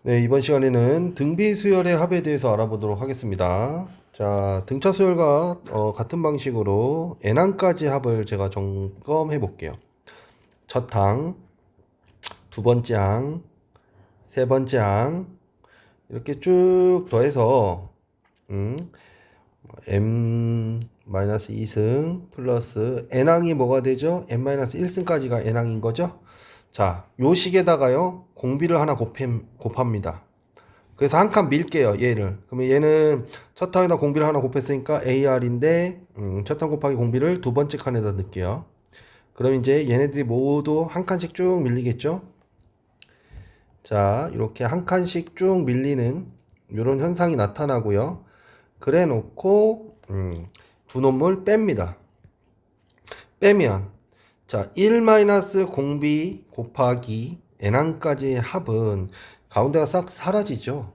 네, 이번 시간에는 등비 수열의 합에 대해서 알아보도록 하겠습니다. 자, 등차 수열과 같은 방식으로 n항까지 합을 제가 점검해 볼게요. 첫 항, 두 번째 항, 세 번째 항 이렇게 쭉 더해서 m-2승 플러스 n항이 뭐가 되죠? n-1승까지가 n항인 거죠? 자, 요 식에다가요 공비를 하나 곱합니다. 그래서 한 칸 밀게요, 얘를. 그러면 얘는 첫 항에다 공비를 하나 곱했으니까 AR인데, 첫 항 곱하기 공비를 두 번째 칸에다 넣을게요. 그럼 이제 얘네들이 모두 한 칸씩 쭉 밀리겠죠? 자, 이렇게 한 칸씩 쭉 밀리는 이런 현상이 나타나고요. 그래 놓고, 두 놈을 뺍니다. 빼면, 자, 1 공비 곱하기 n항까지의 합은 가운데가 싹 사라지죠.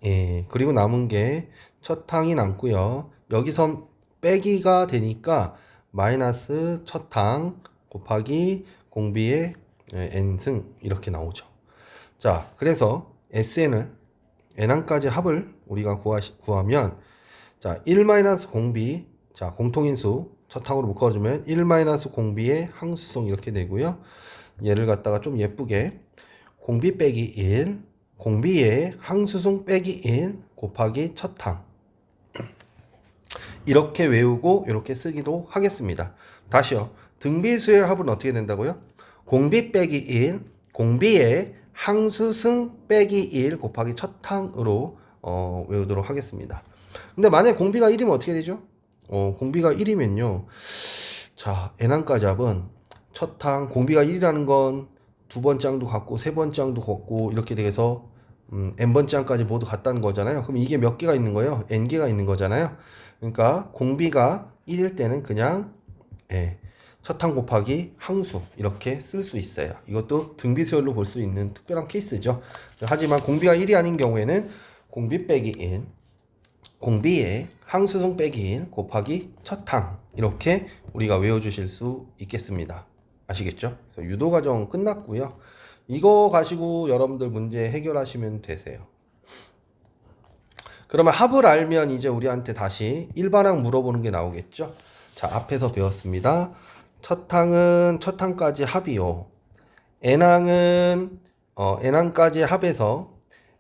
예, 그리고 남은 게 첫 항이 남고요. 여기서 빼기가 되니까 마이너스 첫 항 곱하기 공비의 n승 이렇게 나오죠. 자, 그래서 SN을 n항까지 합을 우리가 구하면 자, 1 공비 자, 공통인수 첫 항으로 묶어주면 1 공비의 항수성 이렇게 되고요. 얘를 갖다가 좀 예쁘게 공비 빼기 1 공비의 항수승 빼기 1 곱하기 첫 항 이렇게 외우고 이렇게 쓰기도 하겠습니다. 다시요. 등비수열 합은 어떻게 된다고요? 공비 빼기 1 공비의 항수승 빼기 1 곱하기 첫 항으로 외우도록 하겠습니다. 근데 만약에 공비가 1이면 어떻게 되죠? 공비가 1이면요. 자, n항까지 합은 첫 항 공비가 1이라는 건 두 번째 항도 같고 세 번째 항도 같고 이렇게 돼서 n번째 항까지 모두 같다는 거잖아요. 그럼 이게 몇 개가 있는 거예요? n개가 있는 거잖아요. 그러니까 공비가 1일 때는 그냥 첫 항 곱하기 항수 이렇게 쓸 수 있어요. 이것도 등비수열로 볼 수 있는 특별한 케이스죠. 하지만 공비가 1이 아닌 경우에는 공비 빼기 1 공비의 항수승 빼기 1 곱하기 첫 항 이렇게 우리가 외워주실 수 있겠습니다. 아시겠죠? 그래서 유도과정 끝났고요. 이거 가지고 여러분들 문제 해결하시면 되세요. 그러면 합을 알면 이제 우리한테 다시 일반항 물어보는 게 나오겠죠? 자, 앞에서 배웠습니다. 첫 항은 첫 항까지 합이요. n항은 n항까지 합에서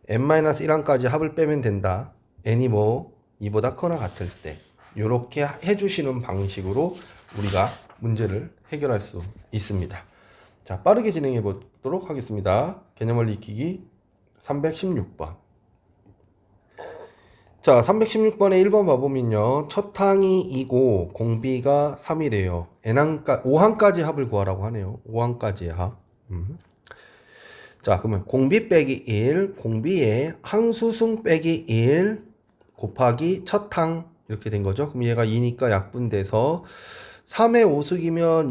n-1항까지 합을 빼면 된다. n이 뭐 2보다 크거나 같을 때 이렇게 해주시는 방식으로 우리가 문제를 해결할 수 있습니다. 자, 빠르게 진행해 보도록 하겠습니다. 개념원리 익히기 316번. 자, 316번에 1번 봐보면요. 첫 항이 2고 공비가 3이래요. n항까 5항까지 합을 구하라고 하네요. 5항까지의 합. 자, 그러면 공비 빼기 1, 공비의 항수승 빼기 1 곱하기 첫 항 이렇게 된 거죠. 그럼 얘가 2니까 약분돼서 3의 5승이면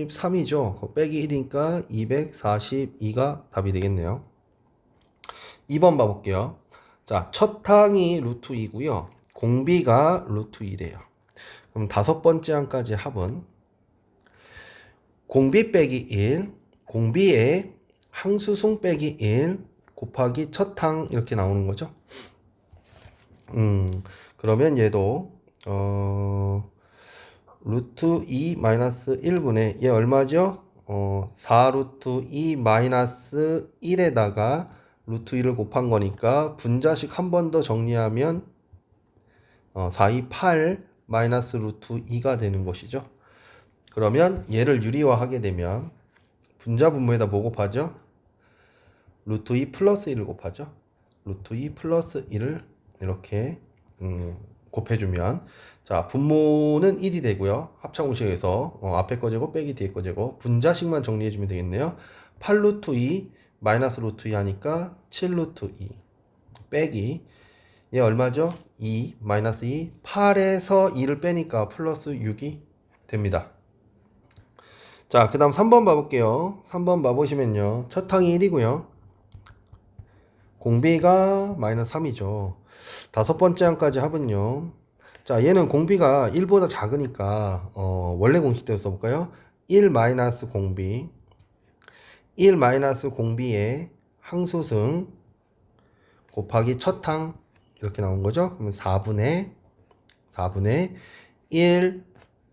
243이죠. 빼기 1이니까 242가 답이 되겠네요. 2번 봐볼게요. 자, 첫 항이 루트 2고요. 공비가 루트 2래요. 그럼 다섯 번째 항까지 합은 공비 빼기 1, 공비의 항수승 빼기 1 곱하기 첫 항 이렇게 나오는 거죠. 그러면 얘도 루트 2 마이너스 1분의 얘 얼마죠? 4 루트 2 마이너스 1에다가 루트 2를 곱한 거니까 분자식 한 번 더 정리하면 4, 2, 8 마이너스 루트 2가 되는 것이죠. 그러면 얘를 유리화하게 되면 분자 분모에다 뭐 곱하죠? 루트 2 플러스 1을 곱하죠. 루트 2 플러스 1을 이렇게 곱해주면 자, 분모는 1이 되고요. 합창공식에서 앞에 거 제곱 빼기 뒤에 거 제곱 분자식만 정리해주면 되겠네요. 8 루트 2 마이너스 루트 2 하니까 7 루트 2 빼기 얘 얼마죠? 2 마이너스 2 8에서 2를 빼니까 플러스 6이 됩니다. 자, 그 다음 3번 봐볼게요. 3번 봐보시면요. 첫 항이 1이고요. 공비가 마이너스 3이죠. 다섯 번째 항까지 합은요. 자, 얘는 공비가 1보다 작으니까 원래 공식대로 써볼까요? 1 마이너스 공비 1 마이너스 공비의 항수승 곱하기 첫항 이렇게 나온 거죠. 그러면 4분의 1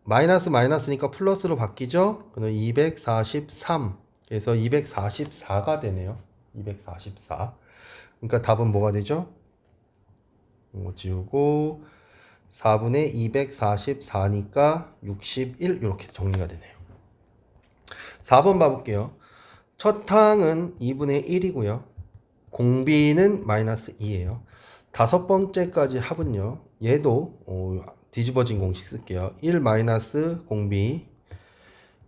마이너스 마이너스니까 플러스로 바뀌죠. 그럼 243. 그래서 244가 되네요. 244. 그러니까 답은 뭐가 되죠? 지우고 4분의 244니까 61 이렇게 정리가 되네요. 4번 봐볼게요. 첫 항은 2분의 1이고요. 공비는 마이너스 2예요. 다섯 번째까지 합은요. 얘도 뒤집어진 공식 쓸게요. 1 마이너스 공비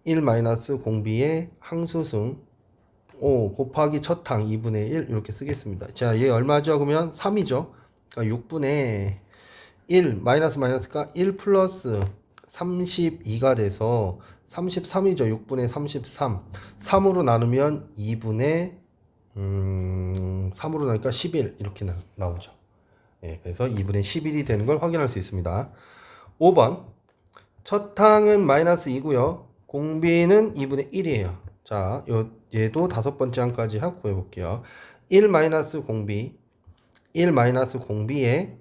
1 마이너스 공비의 항수승 5 곱하기 첫항 2분의 1 이렇게 쓰겠습니다. 자, 얘 얼마죠? 그러면 3이죠. 그러니까 6분의 1 마이너스 마이너스가 1 플러스 32가 돼서 33이죠. 6분의 33 3으로 나누면 2분의 3으로 나니까 11 이렇게 나오죠. 예, 그래서 2분의 11이 되는 걸 확인할 수 있습니다. 5번 첫 항은 마이너스 2고요. 공비는 2분의 1이에요. 자, 얘도 다섯 번째 항까지 하고 구해볼게요. 1 마이너스 공비 1 마이너스 공비의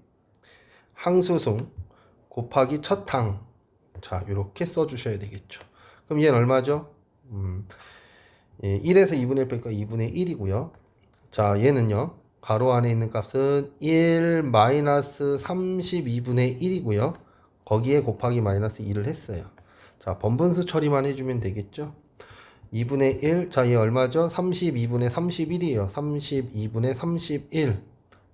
항수승 곱하기 첫 항. 자, 이렇게 써주셔야 되겠죠. 그럼 얘는 얼마죠? 1에서 2분의 1 빼니까 2분의 1이고요. 자, 얘는요. 가로 안에 있는 값은 1 마이너스 32분의 1이고요. 거기에 곱하기 마이너스 2를 했어요. 자, 번분수 처리만 해주면 되겠죠. 2분의 1, 자, 얘 얼마죠? 32분의 31이에요. 32분의 31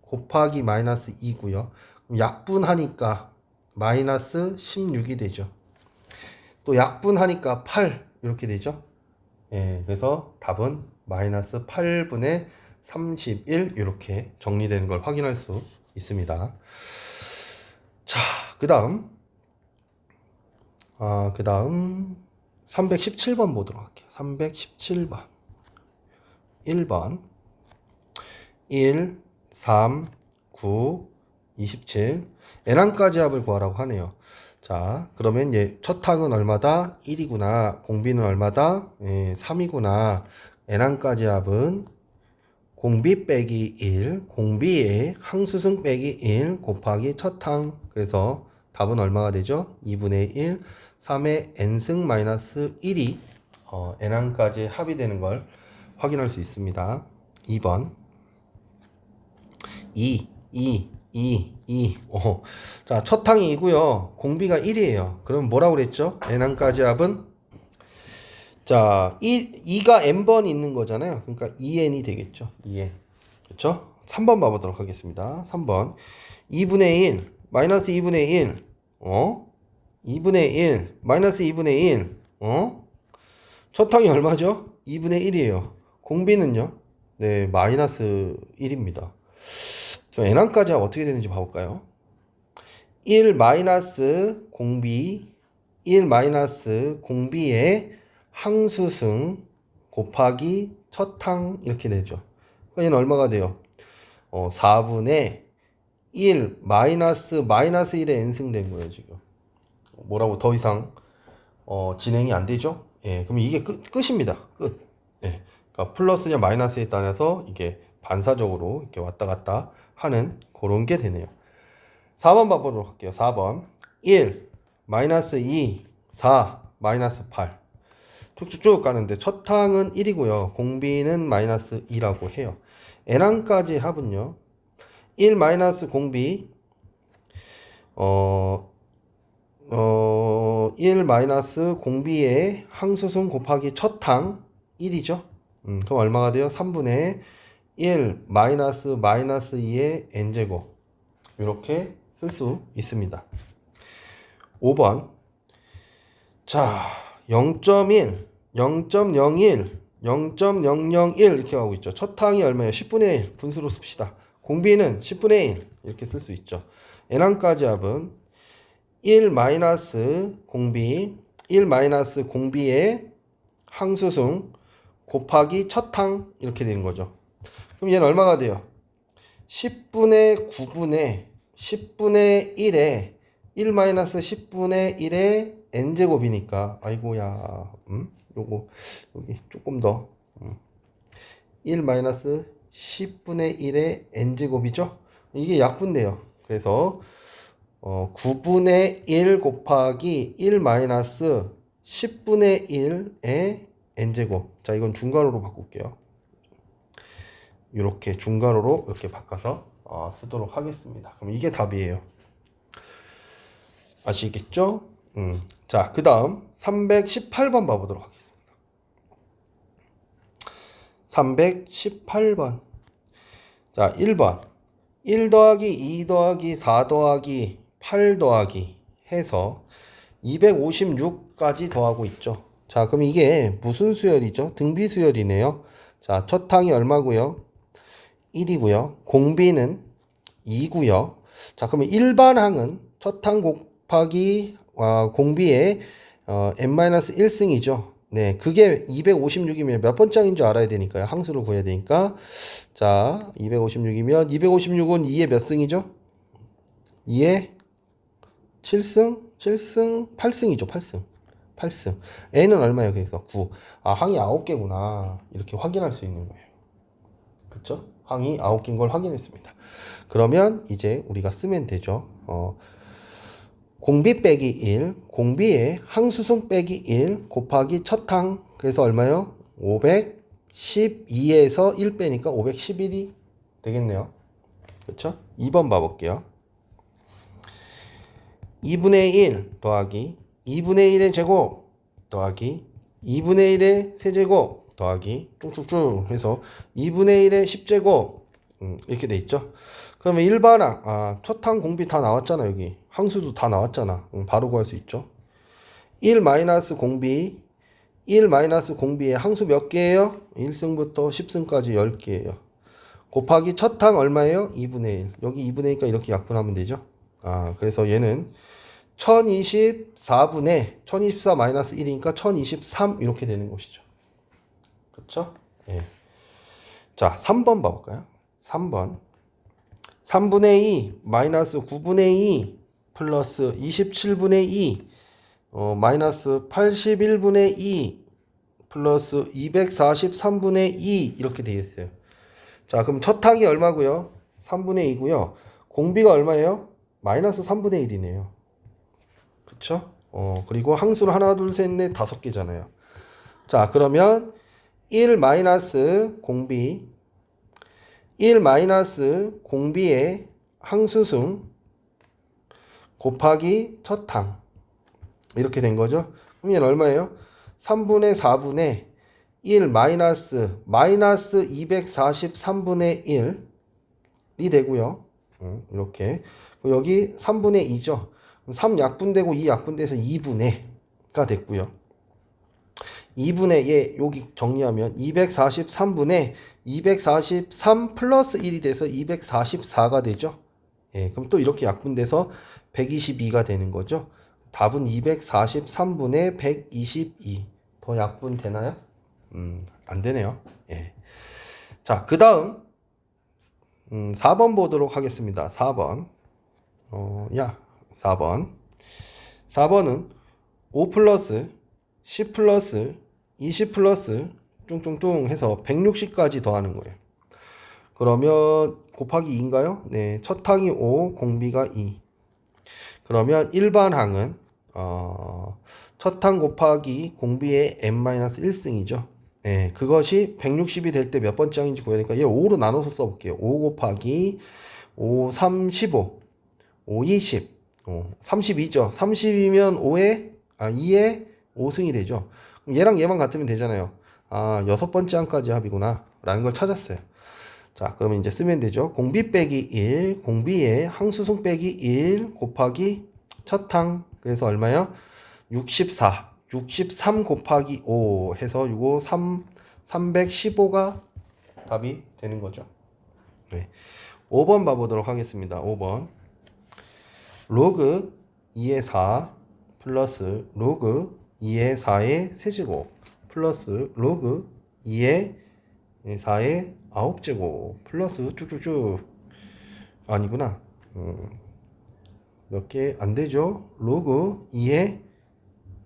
곱하기 마이너스 2고요. 그럼 약분하니까 마이너스 16이 되죠. 또 약분하니까 8 이렇게 되죠. 예, 그래서 답은 마이너스 8분의 31 이렇게 정리되는 걸 확인할 수 있습니다. 자, 그 다음 317번 보도록 할게요. 317번 1번 1, 3, 9, 27 n항까지 합을 구하라고 하네요. 자, 그러면 첫 항은 얼마다? 1이구나. 공비는 얼마다? 3이구나. n항까지 합은 공비 빼기 1, 공비의 항수승 빼기 1 곱하기 첫 항. 그래서 답은 얼마가 되죠? 2분의 1, 3의 n승 마이너스 1이 n항까지 합이 되는 걸 확인할 수 있습니다. 2번 2, 5. 자, 첫 항이 2고요. 공비가 1이에요. 그럼 뭐라고 그랬죠? n항까지 합은 자, 2가 n번 있는 거잖아요. 그러니까 2n이 되겠죠. 2n. 그렇죠? 3번 봐보도록 하겠습니다. 3번. 2분의 1, 마이너스 2분의 1. 2분의 1, 마이너스 2분의 1. 첫 항이 얼마죠? 2분의 1이에요. 공비는요? 네, 마이너스 1입니다. n항까지 어떻게 되는지 봐볼까요? 1 마이너스 공비, 1 마이너스 공비의 항수승 곱하기 첫항 이렇게 되죠. 그러니까 얘는 얼마가 돼요? 4분의 1 마이너스 1의 n승 된 거예요, 지금. 뭐라고 더 이상 진행이 안 되죠? 예, 그럼 이게 끝입니다. 끝. 예. 그러니까 플러스냐 마이너스에 따라서 이게 반사적으로 이렇게 왔다 갔다 하는 그런 게 되네요. 4번 봐보도록 할게요. 4번 1 마이너스 2 4 마이너스 8 쭉쭉쭉 가는데 첫 항은 1이고요. 공비는 마이너스 2라고 해요. n항까지 합은요. 1 마이너스 공비 1 마이너스 공비의 항수승 곱하기 첫항 1이죠. 그럼 얼마가 돼요? 3분의 1 마이너스 2의 n제곱 이렇게 쓸 수 있습니다. 5번 자 0.1 0.01 0.001 이렇게 가고 있죠. 첫 항이 얼마예요? 10분의 1 분수로 씁시다. 공비는 10분의 1 이렇게 쓸 수 있죠. n항까지 합은 1 마이너스 공비 1 마이너스 공비의 항수승 곱하기 첫항 이렇게 되는 거죠. 그럼 얘는 얼마가 돼요? 10분의 9분의 10분의 1에 1 마이너스 10분의 1의 n제곱이니까 아이고야 요거 여기 조금 더 1 마이너스 10분의 1의 n제곱이죠. 이게 약분돼요. 그래서 9분의 1 곱하기 1 마이너스 10분의 1의 n제곱. 자, 이건 중괄호로 바꿀게요. 이렇게 중괄호로 이렇게 바꿔서 쓰도록 하겠습니다. 그럼 이게 답이에요. 아시겠죠? 자, 그 다음 318번 봐보도록 하겠습니다. 318번. 자, 1번. 1 더하기 2 더하기 4 더하기 8 더하기 해서 256까지 더하고 있죠. 자, 그럼 이게 무슨 수열이죠? 등비 수열이네요. 자, 첫 항이 얼마고요? 1이고요. 공비는 2고요. 자, 그러면 일반 항은 첫 항 곱하기 공비의 n-1승이죠. 네, 그게 256이면 몇 번째인 줄 알아야 되니까요. 항수를 구해야 되니까. 자, 256이면 256은 2의 몇 승이죠? 2의 7승? 7승? 8승이죠. 8승. 8승. n은 얼마예요? 그래서 9. 아, 항이 9개구나. 이렇게 확인할 수 있는 거예요. 그쵸? 항이 9개인 걸 확인했습니다. 그러면 이제 우리가 쓰면 되죠. 공비 빼기 1, 공비에 항수승 빼기 1 곱하기 첫 항. 그래서 얼마요? 512에서 1 빼니까 511이 되겠네요. 그렇죠? 2번 봐볼게요. 2분의 1 더하기 2분의 1의 제곱 더하기 2분의 1의 세제곱 더하기 쭉쭉쭉 해서 2분의 1의 10제곱 이렇게 돼 있죠. 그러면 일반항 첫 항 공비 다 나왔잖아. 여기 항수도 다 나왔잖아. 바로 구할 수 있죠. 1 마이너스 공비 1 마이너스 공비의 항수 몇 개예요? 1승부터 10승까지 10개예요. 곱하기 첫 항 얼마예요? 2분의 1. 여기 2분의 1이니까 이렇게 약분하면 되죠. 그래서 얘는 1024분의 1024 마이너스 1이니까 1023 이렇게 되는 것이죠. 그렇죠? 예. 자, 3번 봐볼까요? 3번. 3분의 2 마이너스 9분의 2 플러스 27분의 2 마이너스 81분의 2 플러스 243분의 2 이렇게 되어 있어요. 자, 그럼 첫 항이 얼마고요? 3분의 2고요. 공비가 얼마예요? 마이너스 3분의 1이네요. 그쵸? 그리고 항수를 하나, 둘, 셋, 넷, 5개잖아요. 자, 그러면 1 마이너스 공비 1 마이너스 공비의 항수승 곱하기 첫 항 이렇게 된 거죠. 그럼 얘는 얼마예요? 3분의 4분의 1 마이너스 243분의 1이 되고요. 이렇게 여기 3분의 2죠. 3 약분되고 2 약분돼서 2분의가 됐고요. 2분의 얘 여기 정리하면 243분의 243 플러스 1이 돼서 244가 되죠. 예, 그럼 또 이렇게 약분돼서 122가 되는 거죠. 답은 243분의 122. 더 약분 되나요? 안 되네요. 예. 자, 그 다음 4번 보도록 하겠습니다. 4번. 4번. 4번은 5 플러스 10 플러스 20 플러스 뚱뚱뚱 해서 160까지 더하는 거예요. 그러면 곱하기 2인가요? 네, 첫 항이 5, 공비가 2. 그러면 일반 항은 첫 항 곱하기 공비의 n-1승이죠. 네, 그것이 160이 될 때 몇 번째 항인지 구해야 되니까 얘 5로 나눠서 써볼게요. 5 곱하기 5, 3, 15, 5, 20, 32죠. 30이면 2에 5승이 되죠. 그럼 얘랑 얘만 같으면 되잖아요. 여섯 번째 항까지 합이구나 라는 걸 찾았어요. 자, 그러면 이제 쓰면 되죠. 공비 빼기 1, 공비에 항수승 빼기 1 곱하기 첫 항. 그래서 얼마요? 64. 63 곱하기 5 해서 이거 315가 답이 되는 거죠. 네. 5번 봐보도록 하겠습니다. 5번. 로그 2의 4 플러스 로그 2의 4의 세제곱 플러스 로그 2의 4의 9제곱 플러스 쭉쭉쭉 아니구나. 몇 개 안 되죠. 로그 2의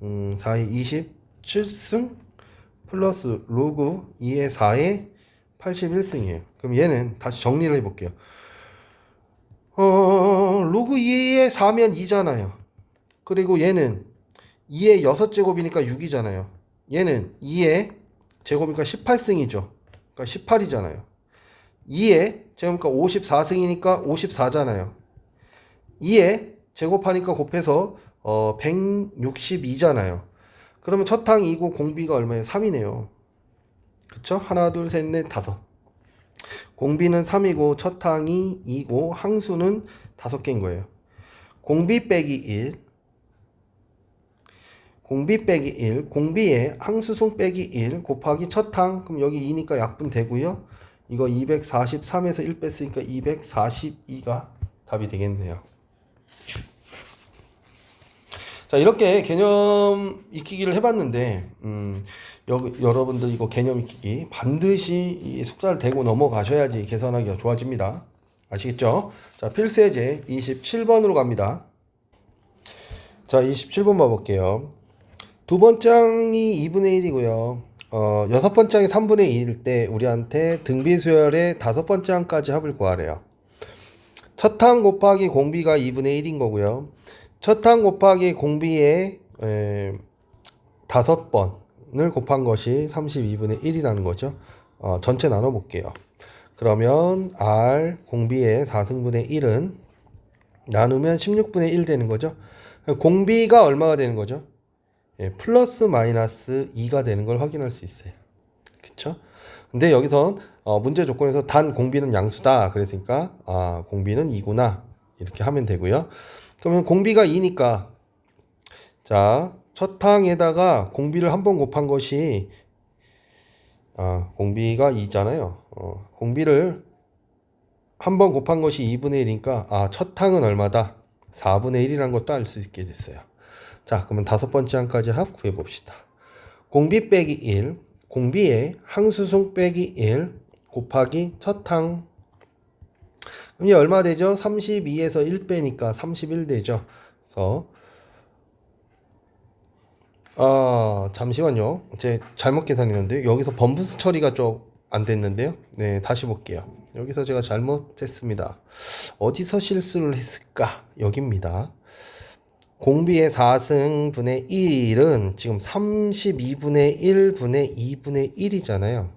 4의 27승 플러스 로그 2의 4의 81승이에요. 그럼 얘는 다시 정리를 해볼게요. 로그 2에 4면 2잖아요. 그리고 얘는 2의 6제곱이니까 6이잖아요. 얘는 2의 제곱이니까 18승이죠. 그러니까 18이잖아요. 2의 제곱이니까 54승이니까 54잖아요. 2의 제곱하니까 곱해서 162잖아요. 그러면 첫 항 2고 공비가 얼마예요? 3이네요. 그쵸? 하나, 둘, 셋, 넷, 다섯. 공비는 3이고 첫 항이 2고 항수는 5개인 거예요. 공비 빼기 1, 공비 빼기 1, 공비에 항수승 빼기 1 곱하기 첫 항, 그럼 여기 2니까 약분 되고요. 이거 243에서 1 뺐으니까 242가 답이 되겠네요. 자, 이렇게 개념 익히기를 해봤는데 여러분들 이거 개념 익히기 반드시 이 숙사를 대고 넘어가셔야지 계산하기가 좋아집니다. 아시겠죠? 자, 필수 예제 27번으로 갑니다. 자, 27번 봐볼게요. 두 번째 항이 2분의 1이고요. 여섯 번째 항이 3분의 2일 때 우리한테 등비수열의 다섯 번째 항까지 합을 구하래요. 첫 항 곱하기 공비가 2분의 1인 거고요. 첫 항 곱하기 공비의 5번을 곱한 것이 32분의 1이라는 거죠. 전체 나눠볼게요. 그러면 R 공비의 4승분의 1은 나누면 16분의 1 되는 거죠. 공비가 얼마가 되는 거죠? 플러스 마이너스 2가 되는 걸 확인할 수 있어요. 그쵸? 근데 여기선 문제 조건에서 단 공비는 양수다 그랬으니까 공비는 2구나 이렇게 하면 되고요. 그러면 공비가 2니까 자, 첫 항에다가 공비를 한 번 곱한 것이 공비가 2잖아요. 공비를 한 번 곱한 것이 2분의 1이니까 첫 항은 얼마다? 4분의 1이라는 것도 알 수 있게 됐어요. 자, 그러면 다섯 번째 항까지 합 구해 봅시다. 공비 빼기 1, 공비에 항수승 빼기 1 곱하기 첫 항. 그럼 이게 얼마 되죠? 32에서 1 빼니까 31 되죠. 그래서 잠시만요. 제 잘못 계산했는데 여기서 번부수 처리가 좀 안 됐는데요. 네, 다시 볼게요. 여기서 제가 잘못했습니다. 어디서 실수를 했을까? 여기입니다. 공비의 4승분의 1은 지금 32분의 1분의 2분의 1이잖아요.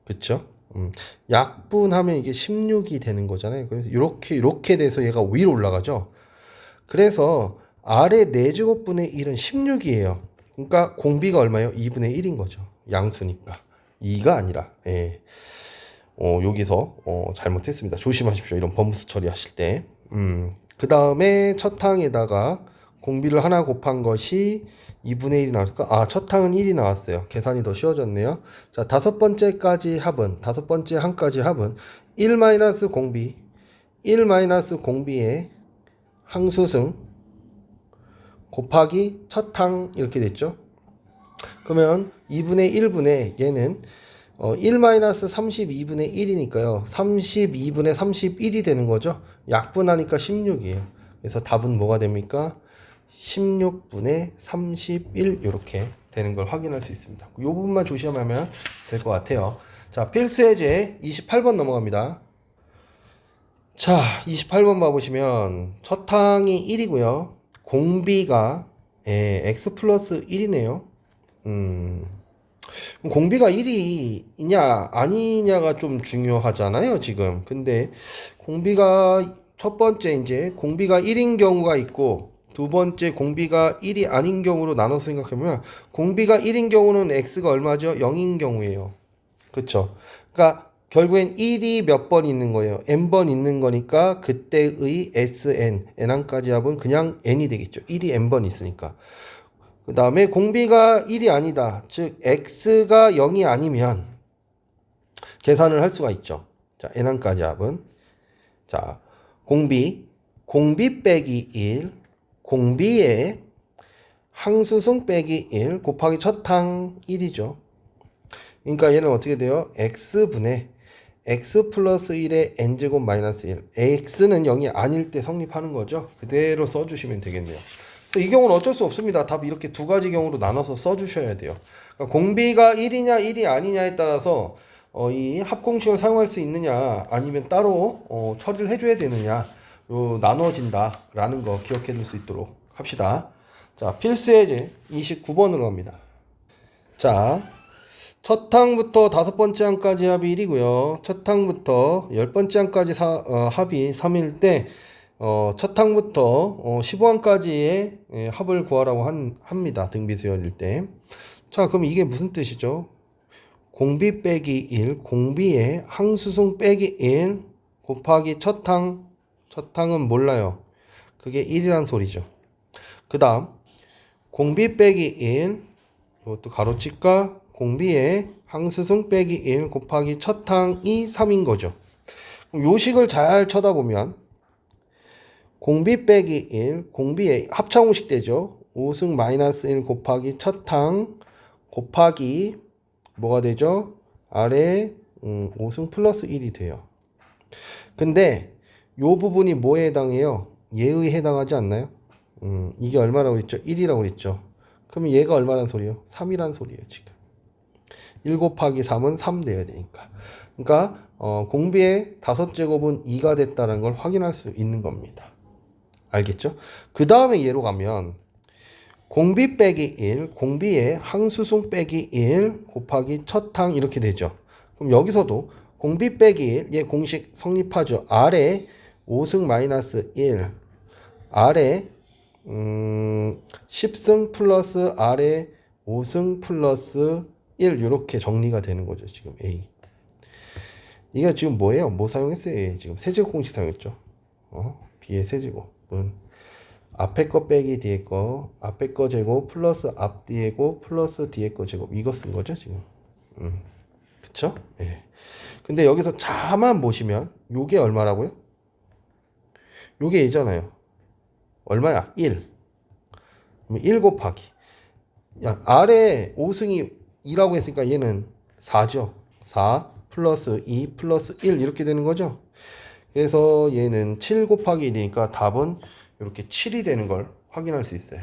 그쵸? 약분하면 이게 16이 되는 거잖아요. 그래서 이렇게 돼서 얘가 위로 올라가죠. 그래서 아래 4제곱분의 1은 16이에요. 그러니까 공비가 얼마예요? 2분의 1인 거죠. 양수니까. 2가 아니라. 예. 여기서 잘못했습니다. 조심하십시오. 이런 번부수 처리하실 때. 그 다음에 첫 항에다가 공비를 하나 곱한 것이 2분의 1이 나올까? 첫 항은 1이 나왔어요. 계산이 더 쉬워졌네요. 자, 다섯 번째까지 합은, 다섯 번째 항까지 합은 1 마이너스 공비, 1 마이너스 공비의 항수승 곱하기 첫 항 이렇게 됐죠. 그러면 2분의 1분의 얘는 1 마이너스 32분의 1이니까요. 32분의 31이 되는 거죠. 약분하니까 16이에요. 그래서 답은 뭐가 됩니까? 16분의 31 이렇게 되는 걸 확인할 수 있습니다. 이 부분만 조심하면 될 것 같아요. 자, 필수 예제 28번 넘어갑니다. 자, 28번 봐보시면 첫 항이 1이고요. 공비가 x 플러스 1이네요. 공비가 1이냐 아니냐가 좀 중요하잖아요 지금. 근데 공비가 첫 번째 이제 공비가 1인 경우가 있고 두 번째 공비가 1이 아닌 경우로 나눠 생각하면 공비가 1인 경우는 x가 얼마죠? 0인 경우예요. 그쵸? 그러니까 결국엔 1이 몇 번 있는 거예요? n번 있는 거니까 그때의 sn, n항까지 합은 그냥 n이 되겠죠. 1이 n번 있으니까. 그 다음에 공비가 1이 아니다. 즉 x가 0이 아니면 계산을 할 수가 있죠. 자, n항까지 합은 자, 공비 빼기 1 공비에 항수승 빼기 1 곱하기 첫 항 1이죠. 그러니까 얘는 어떻게 돼요? x분의 x 플러스 1의 n제곱 마이너스 1 x는 0이 아닐 때 성립하는 거죠. 그대로 써주시면 되겠네요. 그래서 이 경우는 어쩔 수 없습니다. 답 이렇게 두 가지 경우로 나눠서 써주셔야 돼요. 그러니까 공비가 1이냐 1이 아니냐에 따라서 이 합공식을 사용할 수 있느냐 아니면 따로 처리를 해줘야 되느냐 나눠진다라는 거 기억해 둘 수 있도록 합시다. 자, 필수 예제 29번으로 갑니다. 자, 첫 항부터 다섯 번째 항까지 합이 1이고요. 첫 항부터 열 번째 항까지 합이 3일 때 첫 항부터 15항까지의 합을 구하라고 합니다. 등비수열일 때. 자, 그럼 이게 무슨 뜻이죠? 공비 빼기 1, 공비의 항수승 빼기 1 곱하기 첫 항은 몰라요. 그게 1이란 소리죠. 그 다음 공비 빼기 1, 이것도 가로치까 공비의 항수승 빼기 1 곱하기 첫 항이 3인 거죠. 그럼 요식을 잘 쳐다보면 공비 빼기 1, 공비의 합차공식 되죠. 5승 마이너스 1 곱하기 첫 항 곱하기 뭐가 되죠? 아래 5승 플러스 1이 돼요. 근데 요 부분이 뭐에 해당해요? 얘의 해당하지 않나요? 이게 얼마라고 그랬죠? 1이라고 그랬죠. 그러면 얘가 얼마란 소리예요? 3이란 소리예요, 지금. 1 곱하기 3은 3 돼야 되니까. 그러니까 공비의 5제곱은 2가 됐다는 걸 확인할 수 있는 겁니다. 알겠죠? 그 다음에 얘로 가면 공비 빼기 1, 공비의 항수승 빼기 1 곱하기 첫 항 이렇게 되죠. 그럼 여기서도 공비 빼기 1, 얘 공식 성립하죠. 아래 5승 마이너스 1, 아래 10승 플러스 아래 5승 플러스 1 이렇게 정리가 되는 거죠. 지금 A. 이게 지금 뭐예요? 뭐 사용했어요? A. 지금 세제곱 공식 사용했죠. B의 세제곱은 앞에 거 빼기 뒤에 거, 앞에 거 제곱 플러스 앞 뒤에 거 플러스 뒤에 거 제곱 이거 쓴 거죠 지금. 그쵸? 예. 근데 여기서 자만 보시면 요게 얼마라고요? 요게 있잖아요. 얼마야? 1. 그럼 1 곱하기. 야, 아래 5승이 2라고 했으니까 얘는 4죠. 4 플러스 2 플러스 1 이렇게 되는 거죠. 그래서 얘는 7 곱하기 1이니까 답은 이렇게 7이 되는 걸 확인할 수 있어요.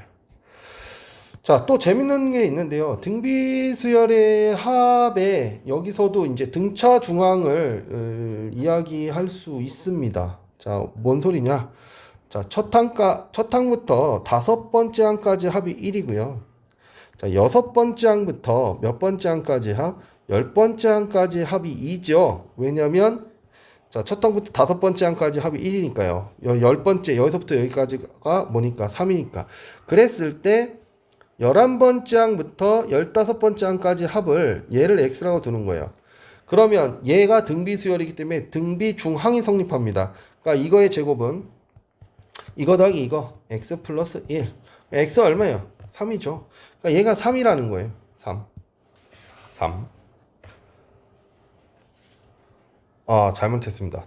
자, 또 재밌는 게 있는데요. 등비수열의 합에 여기서도 이제 등차 중앙을 이야기할 수 있습니다. 자, 뭔 소리냐? 자, 첫 항부터 다섯 번째 항까지 합이 1이고요. 자, 여섯 번째 항부터 몇 번째 항까지 합? 열 번째 항까지 합이 2죠. 왜냐면 자, 첫 항부터 다섯 번째 항까지 합이 1이니까요. 열 번째, 여기서부터 여기까지가 뭐니까? 3이니까. 그랬을 때, 11번째 항부터 15번째 항까지 합을 얘를 x라고 두는 거예요. 그러면 얘가 등비수열이기 때문에 등비중항이 성립합니다. 그러니까 이거의 제곱은 이거 더하기 이거, x 플러스 1. x 얼마예요? 3이죠. 그러니까 얘가 3이라는 거예요. 3. 잘못했습니다.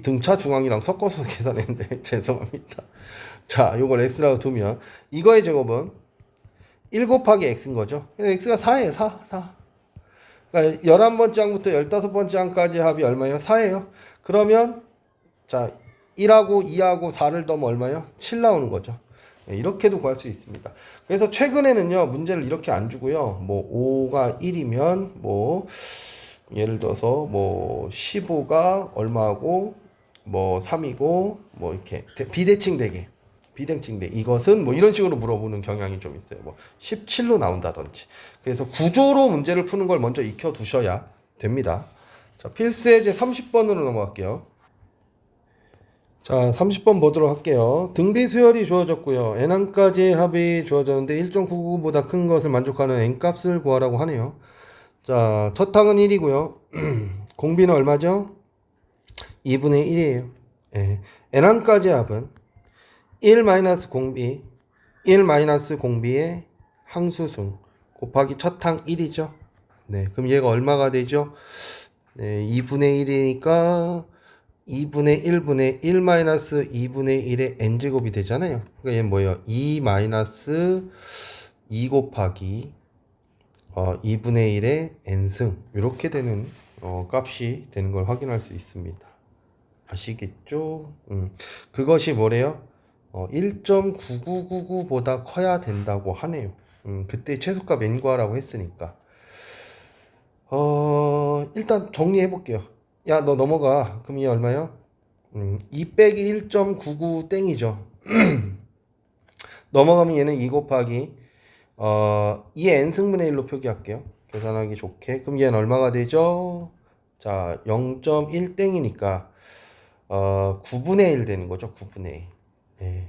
등차 중앙이랑 섞어서 계산했는데, 죄송합니다. 자, 요걸 x라고 두면, 이거의 제곱은 1 곱하기 x인 거죠. 그래서 x가 4예요, 4. 그러니까 11번째 항부터 15번째 항까지 합이 얼마예요? 4예요. 그러면, 자, 1하고 2하고 4를 더하면 얼마예요? 7 나오는 거죠. 이렇게도 구할 수 있습니다. 그래서 최근에는요, 문제를 이렇게 안 주고요. 뭐, 5가 1이면, 뭐, 예를 들어서 뭐 15가 얼마고 뭐 3이고 뭐 이렇게 비대칭 되게 이것은 뭐 이런 식으로 물어보는 경향이 좀 있어요. 뭐 17로 나온다든지. 그래서 구조로 문제를 푸는 걸 먼저 익혀 두셔야 됩니다. 자, 필수 예제 30번으로 넘어갈게요. 자, 30번 보도록 할게요. 등비 수열이 주어졌고요. n항까지의 합이 주어졌는데 1.99보다 큰 것을 만족하는 n값을 구하라고 하네요. 자, 첫 항은 1이고요. 공비는 얼마죠? 2분의 1이에요. 예. n항까지 합은 1 마이너스 공비, 1 마이너스 공비의 항수승 곱하기 첫 항 1이죠. 네, 그럼 얘가 얼마가 되죠? 네, 2분의 1이니까 2분의 1분의 1 마이너스 2분의 1의 n제곱이 되잖아요. 그러니까 얘는 뭐예요? 2 마이너스 2 곱하기 2분의 1의 n승 이렇게 되는 값이 되는 걸 확인할 수 있습니다. 아시겠죠? 그것이 뭐래요? 1.9999보다 커야 된다고 하네요. 그때 최소값 n 구하라고 했으니까. 일단 정리해 볼게요. 야, 너 넘어가. 그럼 이게 얼마야? 2 빼기 1.99 땡이죠. 넘어가면 얘는 2 곱하기 2의 n승분의 1로 표기할게요. 계산하기 좋게. 그럼 얘는 얼마가 되죠? 자, 0.1 땡이니까 9분의 1 되는 거죠. 9분의 1. 예.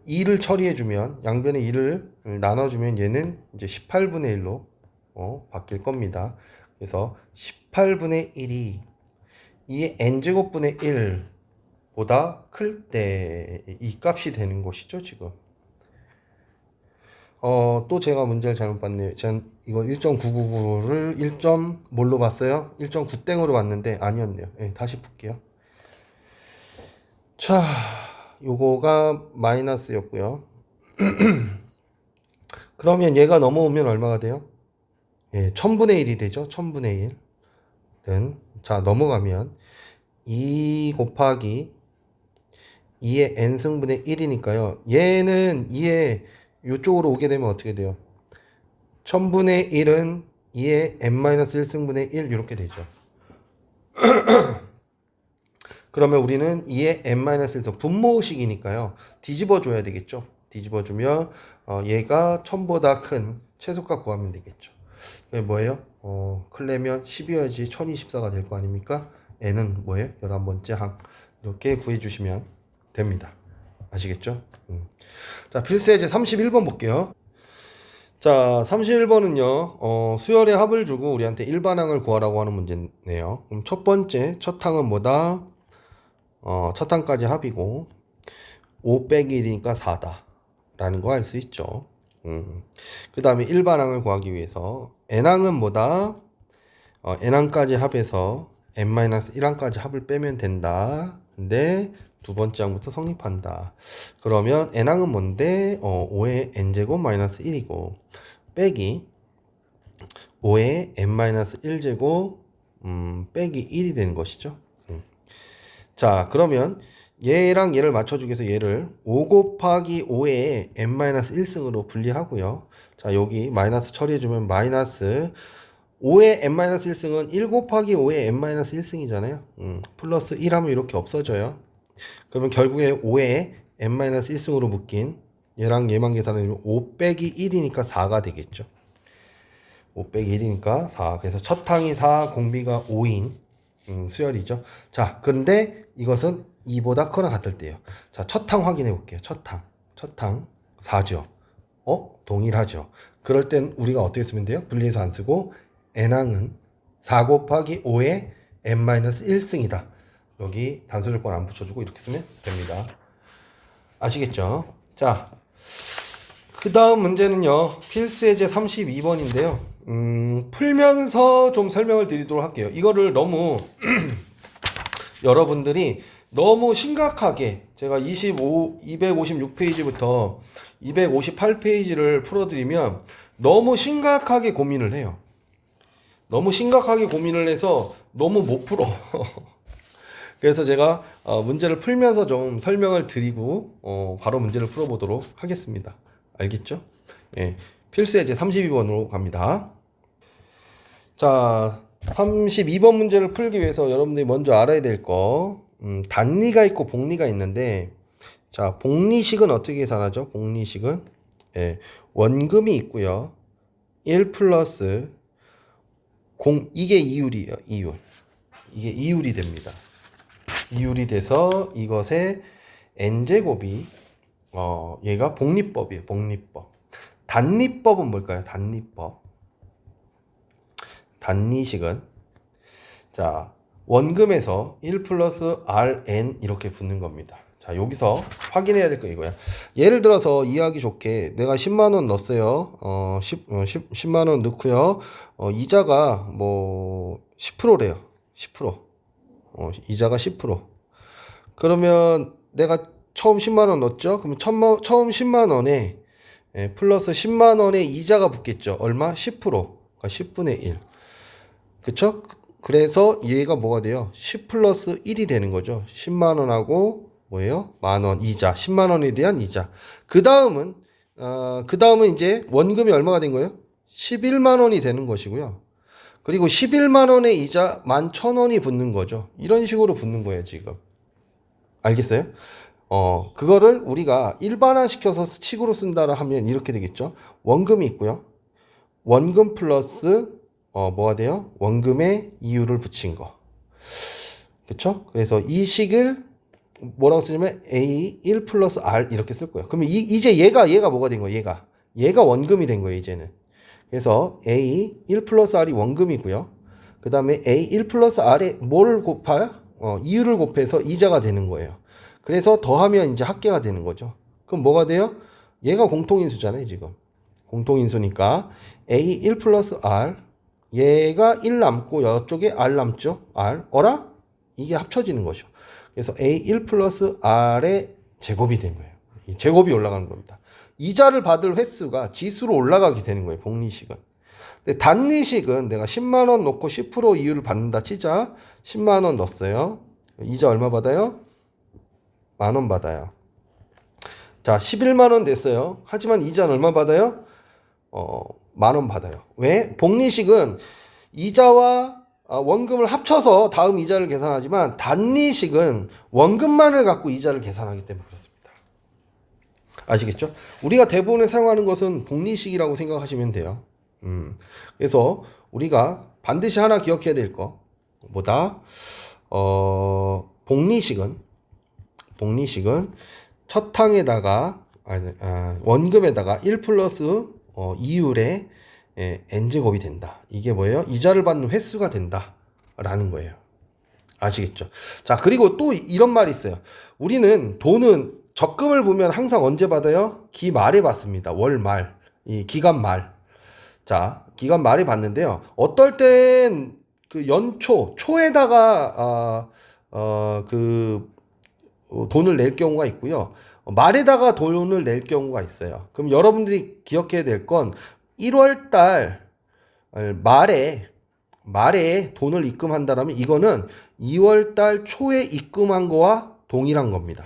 2를 처리해주면 양변에 2를 나눠주면 얘는 이제 18분의 1로 바뀔 겁니다. 그래서 18분의 1이 2의 n제곱분의 1보다 클 때 이 값이 되는 것이죠, 지금. 또 제가 문제를 잘못 봤네요. 전 이거 1.999를 1. 뭘로 봤어요? 1.9땡으로 봤는데 아니었네요. 예, 다시 볼게요. 자, 요거가 마이너스였고요. 그러면 얘가 넘어오면 얼마가 돼요? 예, 1000분의 1이 되죠. 1000분의 1은 자, 넘어가면 2 곱하기 2의 n승분의 1이니까요. 얘는 2의 요쪽으로 오게 되면 어떻게 돼요? 1000분의 1은 2의 n-1승분의 1 이렇게 되죠. 그러면 우리는 2의 n-1에서 분모식이니까요. 뒤집어 줘야 되겠죠. 뒤집어 주면 얘가 1000보다 큰 최소값 구하면 되겠죠. 그게 뭐예요? 클려면 10이어야지 1024가 될 거 아닙니까? n은 뭐예요? 11번째 항. 이렇게 구해 주시면 됩니다. 아시겠죠? 자, 필수예제 31번 볼게요. 자, 31번은요, 수열의 합을 주고 우리한테 일반항을 구하라고 하는 문제네요. 그럼 첫 번째, 첫 항은 뭐다? 첫 항까지 합이고, 5 빼기 1이니까 4다. 라는 거 알 수 있죠. 그 다음에 일반항을 구하기 위해서, n항은 뭐다? n항까지 합해서 n-1항까지 합을 빼면 된다. 근데 두 번째 항부터 성립한다. 그러면 n항은 뭔데? 5의 n제곱 마이너스 1이고 빼기 5의 n-1제곱 빼기 1이 되는 것이죠. 자, 그러면 얘랑 얘를 맞춰주기 위해서 얘를 5 곱하기 5의 n-1승으로 분리하고요. 자, 여기 마이너스 처리해주면 마이너스 5의 n-1승은 1 곱하기 5의 n-1승이잖아요. 플러스 1 하면 이렇게 없어져요. 그러면 결국에 5의 n-1승으로 묶인 얘랑 얘만 계산하면 5 빼기 1이니까 4가 되겠죠. 5 빼기 1이니까 4. 그래서 첫 항이 4, 공비가 5인 수열이죠. 자, 그런데 이것은 2보다 크거나 같을 때요. 자, 첫 항 확인해 볼게요. 첫 항 4죠. 동일하죠. 그럴 땐 우리가 어떻게 쓰면 돼요? 분리해서 안 쓰고 n항은 4 곱하기 5의 n-1승이다. 여기 단수 조건 안 붙여주고 이렇게 쓰면 됩니다. 아시겠죠? 자, 그 다음 문제는요. 필수예제 32번인데요. 풀면서 좀 설명을 드리도록 할게요. 이거를 너무 여러분들이 너무 심각하게 제가 256페이지부터 258페이지를 풀어드리면 너무 심각하게 고민을 해요. 너무 심각하게 고민을 해서 너무 못 풀어. 그래서 제가 문제를 풀면서 좀 설명을 드리고 바로 문제를 풀어보도록 하겠습니다. 알겠죠? 예, 필수예제 32번으로 갑니다. 자, 32번 문제를 풀기 위해서 여러분들이 먼저 알아야 될 거 단리가 있고 복리가 있는데 자, 복리식은 어떻게 계산하죠? 복리식은 원금이 있고요. 1 플러스 이게 이율이에요. 이율. 이게 이율이 됩니다. 이율이 돼서 이것의 n제곱이 얘가 복리법이에요. 복리법. 단리법은 뭘까요? 단리법. 단리식은 자, 원금에서 1 플러스 rn 이렇게 붙는 겁니다. 자, 여기서 확인해야 될 거 이거야. 예를 들어서 이해하기 좋게 내가 10만 원 넣었어요. 10만 원 넣고요. 이자가 뭐 10%래요. 10%. 이자가 10%. 그러면 내가 처음 10만 원 넣었죠? 그럼 처음 10만 원에 플러스 10만 원의 이자가 붙겠죠. 얼마? 10%. 그러니까 10분의 1. 그쵸? 그래서 얘가 뭐가 돼요? 10 플러스 1이 되는 거죠. 10만 원하고 뭐예요? 만원 이자. 10만 원에 대한 이자. 그 다음은 이제 원금이 얼마가 된 거예요? 11만 원이 되는 것이고요. 그리고 11만 원의 이자 11,000원이 붙는 거죠. 이런 식으로 붙는 거예요, 지금. 알겠어요? 그거를 우리가 일반화시켜서 식으로 쓴다라 하면 이렇게 되겠죠. 원금이 있고요. 원금 플러스 뭐가 돼요? 원금의 이유를 붙인 거. 그쵸? 그래서 이 식을 뭐라고 쓰냐면 A1 플러스 R 이렇게 쓸 거예요. 그러면 이제 얘가 뭐가 된 거예요? 얘가 원금이 된 거예요, 이제는. 그래서 A1 플러스 R이 원금이고요. 그 다음에 A1 플러스 R에 뭘 곱해요? 이유를 곱해서 이자가 되는 거예요. 그래서 더하면 이제 합계가 되는 거죠. 그럼 뭐가 돼요? 얘가 공통인수잖아요, 지금. 공통인수니까 A1 플러스 R 얘가 1 남고 이쪽에 R 남죠? R. 어라? 이게 합쳐지는 거죠. 그래서 A1 플러스 R의 제곱이 된 거예요. 이 제곱이 올라가는 겁니다. 이자를 받을 횟수가 지수로 올라가게 되는 거예요, 복리식은. 근데 단리식은 내가 10만 원 넣고 10% 이율을 받는다 치자. 10만 원 넣었어요. 이자 얼마 받아요? 10,000원 받아요. 자, 11만 원 됐어요. 하지만 이자는 얼마 받아요? 10,000원 받아요. 왜? 복리식은 이자와 원금을 합쳐서 다음 이자를 계산하지만 단리식은 원금만을 갖고 이자를 계산하기 때문에 그렇습니다. 아시겠죠? 우리가 대부분에 사용하는 것은 복리식이라고 생각하시면 돼요. 그래서 우리가 반드시 하나 기억해야 될 거 뭐다? 복리식은 첫 항에다가 원금에다가 1 플러스 이율의 n제곱이 된다. 이게 뭐예요? 이자를 받는 횟수가 된다 라는 거예요. 아시겠죠? 자, 그리고 또 이런 말이 있어요. 우리는 돈은 적금을 보면 항상 언제 받아요? 기말에 받습니다. 월말, 이 기간 말. 자, 기간 말에 받는데요. 어떨 땐 그 초에다가 돈을 낼 경우가 있고요. 말에다가 돈을 낼 경우가 있어요. 그럼 여러분들이 기억해야 될 건 1월 달 말에 돈을 입금한다라면 이거는 2월 달 초에 입금한 거와 동일한 겁니다.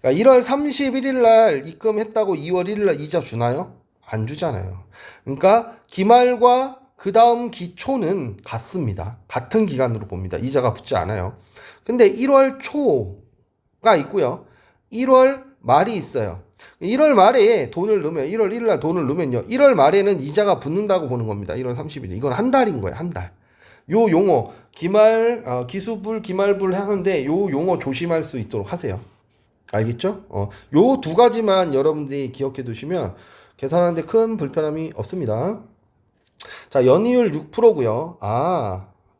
그러니까 1월 31일 날 입금했다고 2월 1일 날 이자 주나요? 안 주잖아요. 그러니까 기말과 그 다음 기초는 같습니다. 같은 기간으로 봅니다. 이자가 붙지 않아요. 근데 1월 초가 있고요. 1월 말이 있어요. 1월 말에 돈을 넣으면 1월 1일 날 돈을 넣으면요. 1월 말에는 이자가 붙는다고 보는 겁니다. 1월 30일. 이건 한 달인 거예요. 한 달. 요 용어 기수불 기말불 하는데 요 용어 조심할 수 있도록 하세요. 알겠죠? 요 두 가지만 여러분들이 기억해 두시면 계산하는데 큰 불편함이 없습니다. 자, 연이율 6%고요.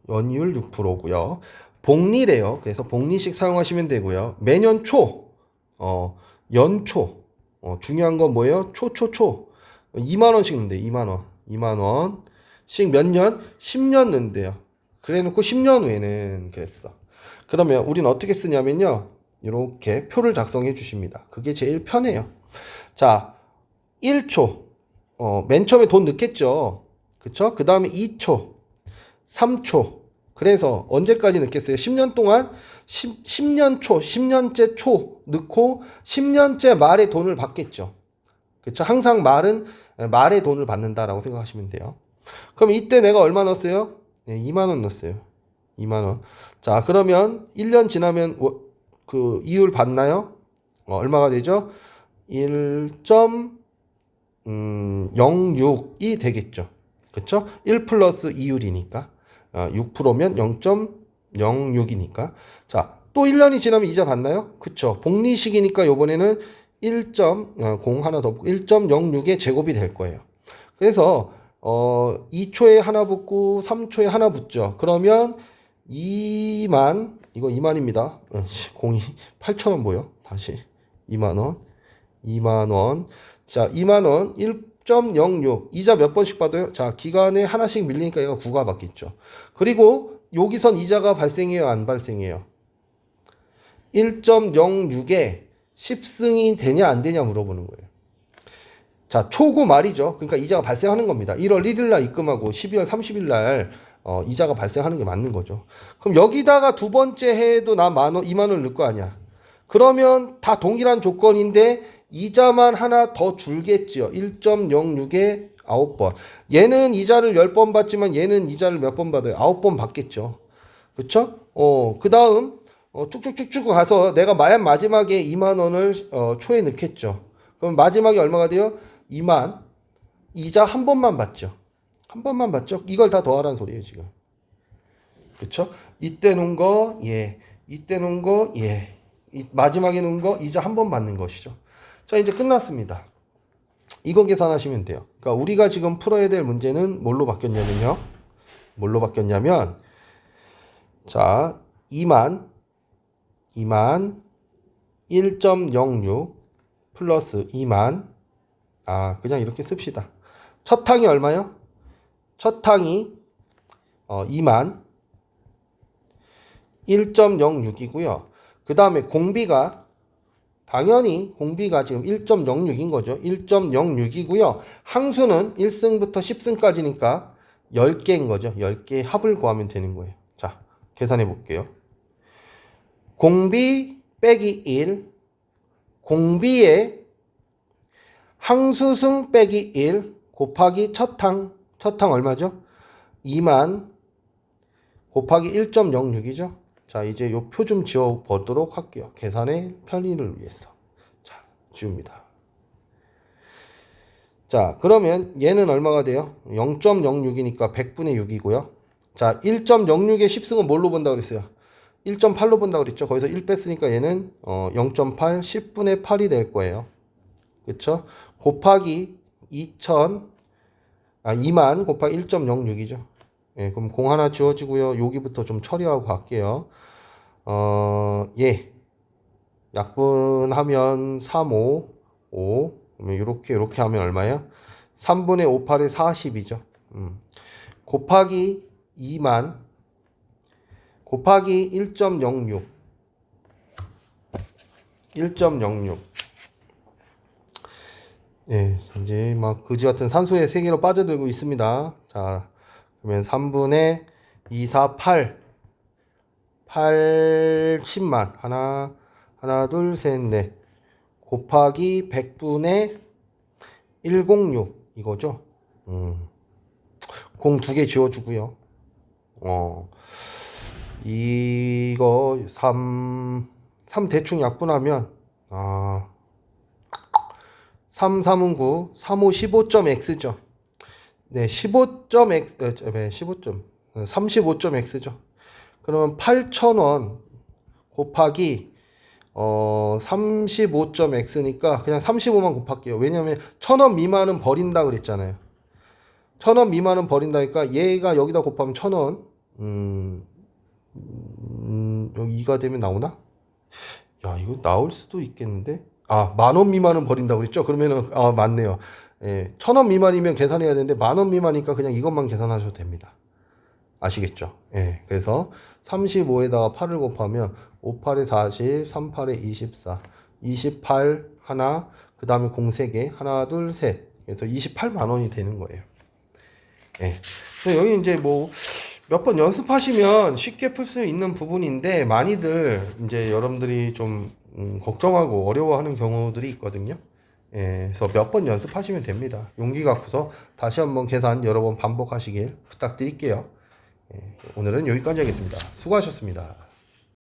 연이율 6%고요. 복리래요. 그래서 복리식 사용하시면 되고요. 매년 연초. 중요한 건 뭐예요? 초. 2만 원씩 넣는데 2만 원씩 몇 년? 10년 넣는데요. 그래 놓고 10년 후에는 그랬어. 그러면 우리는 어떻게 쓰냐면요. 이렇게 표를 작성해 주십니다. 그게 제일 편해요. 자, 1초. 맨 처음에 돈 넣겠죠. 그쵸? 그 다음에 2초, 3초. 그래서 언제까지 넣겠어요? 10년 동안 10년째 초 넣고 10년째 말에 돈을 받겠죠. 그쵸? 항상 말에 돈을 받는다라고 생각하시면 돼요. 그럼 이때 내가 얼마 넣었어요? 네, 2만 원 넣었어요. 2만 원. 자, 그러면 1년 지나면 그 이율 받나요? 얼마가 되죠? 1.06이 되겠죠. 그쵸? 1 플러스 이율이니까 6%면 0.06이니까 자, 또 1년이 지나면 이자 받나요? 그쵸? 복리식이니까 요번에는 1.0 하나 더 붙고 1.06의 제곱이 될 거예요. 그래서 2초에 하나 붙고 3초에 하나 붙죠. 그러면 2만, 이거 2만입니다. 공이 8,000원 보여. 다시 2만원. 자, 2만원 1.06 이자 몇 번씩 받아요? 자, 기간에 하나씩 밀리니까 얘가 9가 받겠죠. 그리고 여기선 이자가 발생해요, 안 발생해요? 1.06에 10승이 되냐 안 되냐 물어보는 거예요. 자, 초고 말이죠. 그러니까 이자가 발생하는 겁니다. 1월 1일 날 입금하고 12월 30일 날 이자가 발생하는 게 맞는 거죠. 그럼 여기다가 두 번째 해에도 나 2만 원을 넣을 거 아니야. 그러면 다 동일한 조건인데 이자만 하나 더 줄겠죠. 1.06에 9번. 얘는 이자를 10번 받지만 얘는 이자를 몇 번 받아요? 9번 받겠죠. 그쵸? 그 다음, 쭉쭉쭉쭉 가서 내가 마지막에 2만 원을, 초에 넣겠죠. 그럼 마지막에 얼마가 돼요? 2만. 이자 한 번만 받죠. 한 번만 받죠. 이걸 다 더하라는 소리예요, 지금. 그쵸? 이때 놓은 거, 예. 이때 놓은 거, 예. 마지막에 놓은 거, 이자 한 번 받는 것이죠. 자, 이제 끝났습니다. 이거 계산하시면 돼요. 그러니까 우리가 지금 풀어야 될 문제는 뭘로 바뀌었냐면요. 뭘로 바뀌었냐면, 자, 2만 1.06 플러스 2만, 그냥 이렇게 씁시다. 첫 항이 얼마요? 첫 항이 2만 1.06이고요. 그 다음에 공비가 당연히 공비가 지금 1.06인 거죠. 1.06이고요. 항수는 1승부터 10승까지니까 10개인 거죠. 10개의 합을 구하면 되는 거예요. 자, 계산해 볼게요. 공비 빼기 1, 공비의 항수승 빼기 1 곱하기 첫항 얼마죠? 2만 곱하기 1.06이죠. 자, 이제 요 표 좀 지워 보도록 할게요. 계산의 편리를 위해서. 자, 지웁니다. 자, 그러면 얘는 얼마가 돼요? 0.06이니까 100분의 6이고요. 자, 1.06의 10승은 뭘로 본다고 그랬어요? 1.8로 본다고 그랬죠. 거기서 1 뺐으니까 얘는 0.8, 10분의 8이 될 거예요. 그쵸? 곱하기 2만 곱하기 1.06이죠. 예, 그럼 공 하나 지워지고요. 여기부터 좀 처리하고 갈게요. 예. 약분하면 3, 5, 5. 그러면 이렇게 하면 얼마예요? 3분의 5, 8에 40이죠. 곱하기 2만 곱하기 1.06. 1.06. 예, 이제 막 그지 같은 산소의 세계로 빠져들고 있습니다. 자, 그러면 3분의 2, 4, 8. 80만. 하나, 둘, 셋, 넷. 곱하기 100분의 106. 이거죠. 공 2개 지워주고요. 이거 3 대충 약분하면 3, 3은 9, 3, 5, 15.x죠. 네, 15.x, 35.x죠. 그러면 8,000원 곱하기 35.x니까 그냥 35만 곱할게요. 왜냐면 1,000원 미만은 버린다 그랬잖아요. 1,000원 미만은 버린다니까 얘가 여기다 곱하면 1,000원. 여기 2가 되면 나오나? 야, 이거 나올 수도 있겠는데? 10,000원 미만은 버린다고 그랬죠? 그러면은, 맞네요. 예, 1,000원 미만이면 계산해야 되는데, 10,000원 미만이니까 그냥 이것만 계산하셔도 됩니다. 아시겠죠? 예, 그래서 35에다가 8을 곱하면 5, 8에 40, 3, 8에 24, 28 하나, 그 다음에 공 3개, 하나, 둘, 셋. 그래서 28만 원이 되는 거예요. 예. 여기 이제 뭐, 몇 번 연습하시면 쉽게 풀 수 있는 부분인데 많이들 이제 여러분들이 좀 걱정하고 어려워하는 경우들이 있거든요. 예, 그래서 몇 번 연습하시면 됩니다. 용기 갖고서 다시 한번 계산 여러 번 반복하시길 부탁드릴게요. 예, 오늘은 여기까지 하겠습니다. 수고하셨습니다.